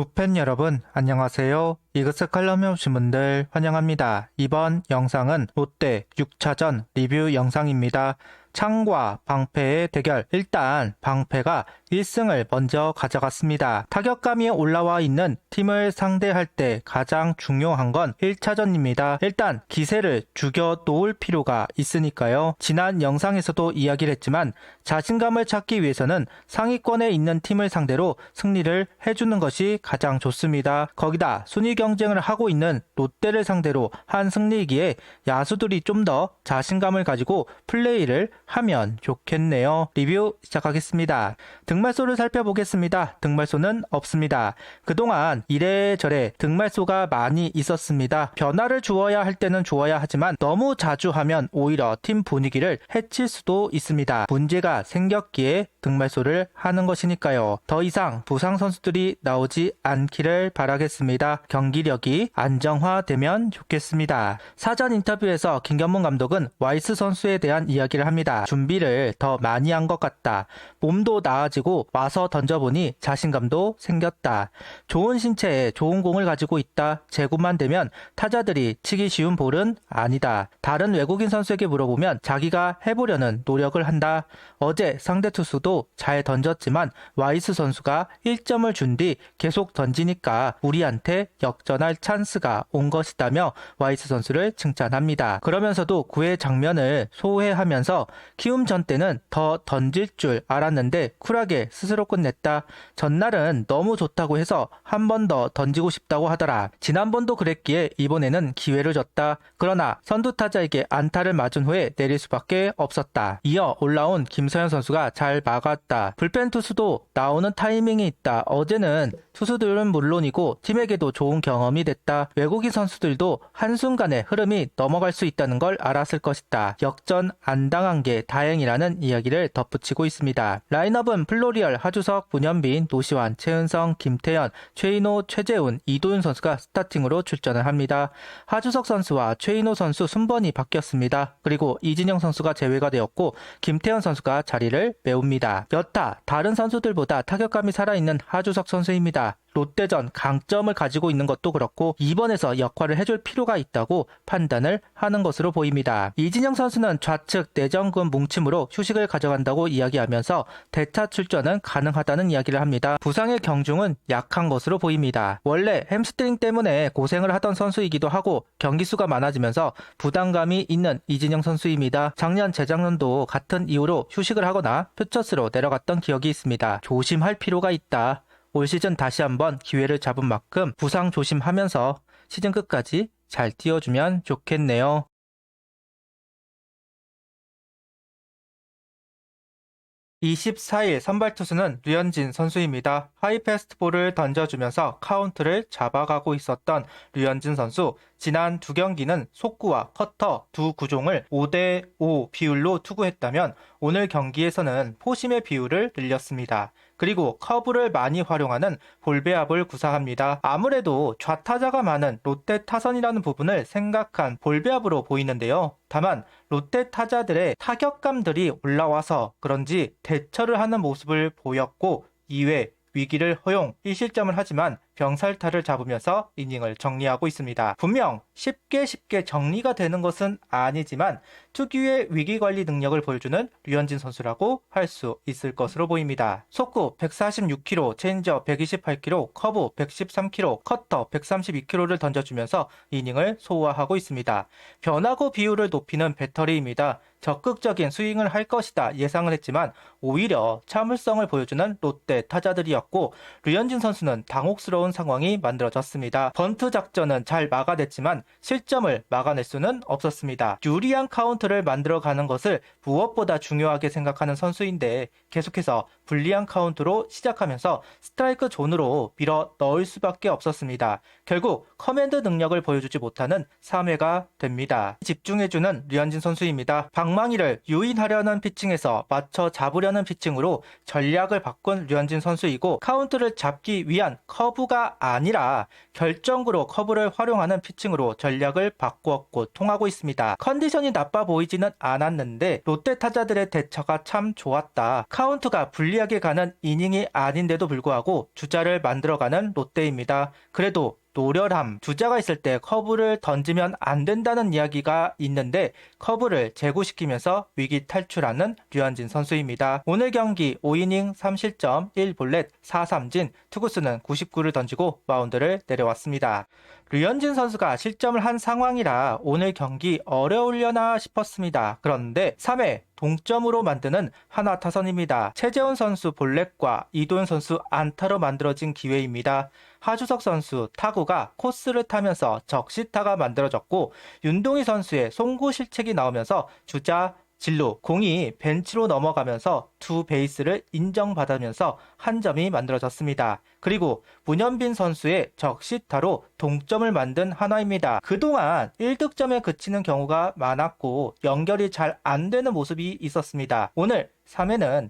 루팬 여러분 안녕하세요. 이그스 칼럼에 오신 분들 환영합니다. 이번 영상은 롯데 6차전 리뷰 영상입니다. 창과 방패의 대결. 일단 방패가 1승을 먼저 가져갔습니다. 타격감이 올라와 있는 팀을 상대할 때 가장 중요한 건 1차전입니다. 일단 기세를 죽여 놓을 필요가 있으니까요. 지난 영상에서도 이야기를 했지만 자신감을 찾기 위해서는 상위권에 있는 팀을 상대로 승리를 해주는 것이 가장 좋습니다. 거기다 순위 경쟁을 하고 있는 롯데를 상대로 한 승리이기에 야수들이 좀 더 자신감을 가지고 플레이를 하면 좋겠네요. 리뷰 시작하겠습니다. 등말소를 살펴보겠습니다. 등말소는 없습니다. 그동안 이래저래 등말소가 많이 있었습니다. 변화를 주어야 할 때는 주어야 하지만 너무 자주 하면 오히려 팀 분위기를 해칠 수도 있습니다. 문제가 생겼기에 등말소를 하는 것이니까요. 더 이상 부상 선수들이 나오지 않기를 바라겠습니다. 경기력이 안정화되면 좋겠습니다. 사전 인터뷰에서 김경문 감독은 와이스 선수에 대한 이야기를 합니다. 준비를 더 많이 한 것 같다. 몸도 나아지고 와서 던져보니 자신감도 생겼다. 좋은 신체에 좋은 공을 가지고 있다. 제구만 되면 타자들이 치기 쉬운 볼은 아니다. 다른 외국인 선수에게 물어보면 자기가 해보려는 노력을 한다. 어제 상대 투수도 잘 던졌지만 와이스 선수가 1점을 준 뒤 계속 던지니까 우리한테 역전할 찬스가 온 것이다며 와이스 선수를 칭찬합니다. 그러면서도 그의 장면을 소회하면서 키움 전 때는 더 던질 줄 알았는데 쿨하게 스스로 끝냈다. 전날은 너무 좋다고 해서 한 번 더 던지고 싶다고 하더라. 지난번도 그랬기에 이번에는 기회를 줬다. 그러나 선두타자에게 안타를 맞은 후에 내릴 수밖에 없었다. 이어 올라온 김서현 선수가 잘 막았다. 불펜 투수도 나오는 타이밍이 있다. 어제는 투수들은 물론이고 팀에게도 좋은 경험이 됐다. 외국인 선수들도 한순간에 흐름이 넘어갈 수 있다는 걸 알았을 것이다. 역전 안 당한 게 다행이라는 이야기를 덧붙이고 있습니다. 라인업은 플로리얼, 하주석, 문현빈, 노시환, 최은성, 김태현, 최인호, 최재훈, 이도윤 선수가 스타팅으로 출전을 합니다. 하주석 선수와 최인호 선수 순번이 바뀌었습니다. 그리고 이진영 선수가 제외가 되었고 김태현 선수가 자리를 메웁니다. 여타 다른 선수들보다 타격감이 살아있는 하주석 선수입니다. 롯데전 강점을 가지고 있는 것도 그렇고 2번에서 역할을 해줄 필요가 있다고 판단을 하는 것으로 보입니다. 이진영 선수는 좌측 내전근 뭉침으로 휴식을 가져간다고 이야기하면서 대타 출전은 가능하다는 이야기를 합니다. 부상의 경중은 약한 것으로 보입니다. 원래 햄스트링 때문에 고생을 하던 선수이기도 하고 경기 수가 많아지면서 부담감이 있는 이진영 선수입니다. 작년 재작년도 같은 이유로 휴식을 하거나 표처스로 내려갔던 기억이 있습니다. 조심할 필요가 있다. 올 시즌 다시 한번 기회를 잡은 만큼 부상 조심하면서 시즌 끝까지 잘 뛰어주면 좋겠네요. 24일 선발 투수는 류현진 선수입니다. 하이패스트볼을 던져주면서 카운트를 잡아가고 있었던 류현진 선수. 지난 두 경기는 속구와 커터 두 구종을 5대5 비율로 투구했다면 오늘 경기에서는 포심의 비율을 늘렸습니다. 그리고 커브를 많이 활용하는 볼배합을 구사합니다. 아무래도 좌타자가 많은 롯데 타선이라는 부분을 생각한 볼배합으로 보이는데요. 다만 롯데 타자들의 타격감들이 올라와서 그런지 대처를 하는 모습을 보였고 2회 위기를 허용 1실점을 하지만 병살타를 잡으면서 이닝을 정리하고 있습니다. 분명 쉽게 정리가 되는 것은 아니지만 특유의 위기관리 능력을 보여주는 류현진 선수라고 할 수 있을 것으로 보입니다. 속구 146km, 체인지업 128km, 커브 113km, 커터 132km를 던져주면서 이닝을 소화하고 있습니다. 변화구 비율을 높이는 배터리입니다. 적극적인 스윙을 할 것이다 예상을 했지만 오히려 참을성을 보여주는 롯데 타자들이었고 류현진 선수는 당혹스러운 상황이 만들어졌습니다. 번트 작전은 잘 막아냈지만 실점을 막아낼 수는 없었습니다. 유리한 카운트를 만들어가는 것을 무엇보다 중요하게 생각하는 선수인데 계속해서 불리한 카운트로 시작하면서 스트라이크 존으로 밀어 넣을 수밖에 없었습니다. 결국 커맨드 능력을 보여주지 못하는 3회가 됩니다. 집중해주는 류현진 선수입니다. 방망이를 유인하려는 피칭에서 맞춰 잡으려는 피칭으로 전략을 바꾼 류현진 선수이고 카운트를 잡기 위한 커브가 아니라 결정구로 커브를 활용하는 피칭으로 전략을 바꾸었고 통하고 있습니다. 컨디션이 나빠 보이지는 않았는데 롯데 타자들의 대처가 참 좋았다. 카운트가 불리 불리하게 가는 이닝이 아닌데도 불구하고 주자를 만들어가는 롯데입니다. 그래도 노련함, 주자가 있을 때 커브를 던지면 안 된다는 이야기가 있는데 커브를 제고시키면서 위기 탈출하는 류현진 선수입니다. 오늘 경기 5이닝 3실점 1볼넷 4삼진, 투구수는 99를 던지고 마운드를 내려왔습니다. 류현진 선수가 실점을 한 상황이라 오늘 경기 어려우려나 싶었습니다. 그런데 3회 동점으로 만드는 한화 타선입니다. 최재훈 선수 볼넷과 이도현 선수 안타로 만들어진 기회입니다. 하주석 선수 타구가 코스를 타면서 적시타가 만들어졌고 윤동희 선수의 송구 실책이 나오면서 주자 진루 공이 벤치로 넘어가면서 투 베이스를 인정받으면서 한 점이 만들어졌습니다. 그리고 문현빈 선수의 적시타로 동점을 만든 한화입니다. 그동안 1득점에 그치는 경우가 많았고 연결이 잘 안 되는 모습이 있었습니다. 오늘 3회는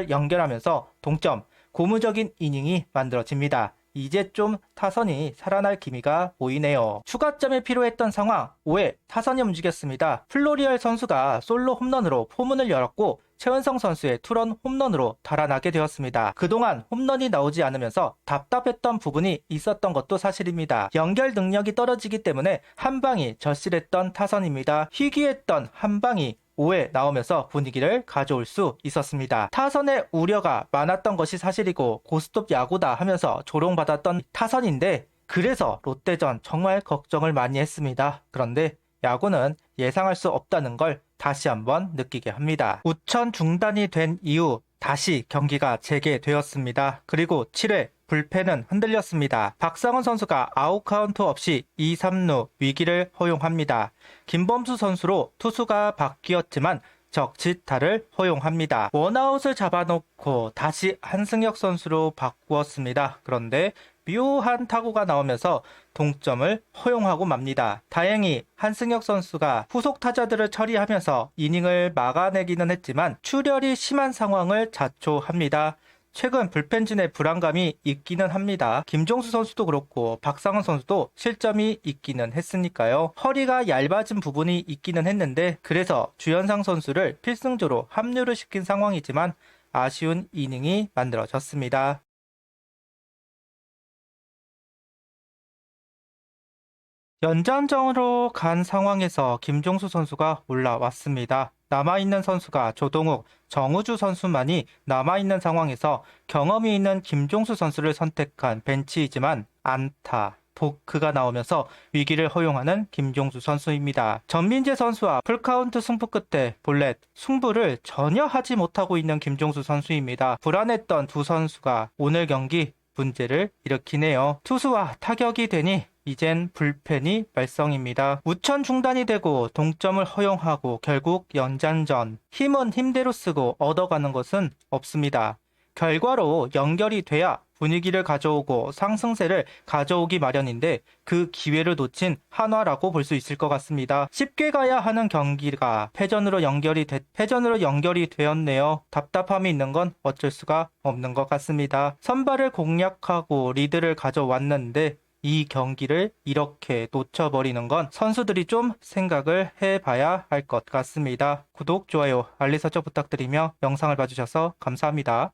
연결하면서 동점, 고무적인 이닝이 만들어집니다. 이제 좀 타선이 살아날 기미가 보이네요. 추가점이 필요했던 상황, 5회 타선이 움직였습니다. 플로리얼 선수가 솔로 홈런으로 포문을 열었고 최은성 선수의 투런 홈런으로 달아나게 되었습니다. 그동안 홈런이 나오지 않으면서 답답했던 부분이 있었던 것도 사실입니다. 연결 능력이 떨어지기 때문에 한 방이 절실했던 타선입니다. 희귀했던 한 방이 5회 나오면서 분위기를 가져올 수 있었습니다. 타선의 우려가 많았던 것이 사실이고 고스톱 야구다 하면서 조롱받았던 타선인데 그래서 롯데전 정말 걱정을 많이 했습니다. 그런데 야구는 예상할 수 없다는 걸 다시 한번 느끼게 합니다. 우천 중단이 된 이후 다시 경기가 재개되었습니다. 그리고 7회 불펜은 흔들렸습니다. 박상원 선수가 아웃카운트 없이 2, 3루 위기를 허용합니다. 김범수 선수로 투수가 바뀌었지만 적시타를 허용합니다. 원아웃을 잡아놓고 다시 한승혁 선수로 바꾸었습니다. 그런데 묘한 타구가 나오면서 동점을 허용하고 맙니다. 다행히 한승혁 선수가 후속 타자들을 처리하면서 이닝을 막아내기는 했지만 출혈이 심한 상황을 자초합니다. 최근 불펜진의 불안감이 있기는 합니다. 김종수 선수도 그렇고 박상원 선수도 실점이 있기는 했으니까요. 허리가 얇아진 부분이 있기는 했는데 그래서 주현상 선수를 필승조로 합류를 시킨 상황이지만 아쉬운 이닝이 만들어졌습니다. 연장전으로 간 상황에서 김종수 선수가 올라왔습니다. 남아있는 선수가 조동욱, 정우주 선수만이 남아있는 상황에서 경험이 있는 김종수 선수를 선택한 벤치이지만 안타, 도크가 나오면서 위기를 허용하는 김종수 선수입니다. 전민재 선수와 풀카운트 승부 끝에 볼넷, 승부를 전혀 하지 못하고 있는 김종수 선수입니다. 불안했던 두 선수가 오늘 경기 문제를 일으키네요. 투수와 타격이 되니 이젠 불펜이 발성입니다. 우천 중단이 되고 동점을 허용하고 결국 연장전. 힘은 힘대로 쓰고 얻어가는 것은 없습니다. 결과로 연결이 돼야 분위기를 가져오고 상승세를 가져오기 마련인데 그 기회를 놓친 한화라고 볼 수 있을 것 같습니다. 쉽게 가야 하는 경기가 패전으로 연결이 되었네요. 답답함이 있는 건 어쩔 수가 없는 것 같습니다. 선발을 공략하고 리드를 가져왔는데 이 경기를 이렇게 놓쳐버리는 건 선수들이 좀 생각을 해봐야 할 것 같습니다. 구독, 좋아요, 알림 설정 부탁드리며 영상을 봐주셔서 감사합니다.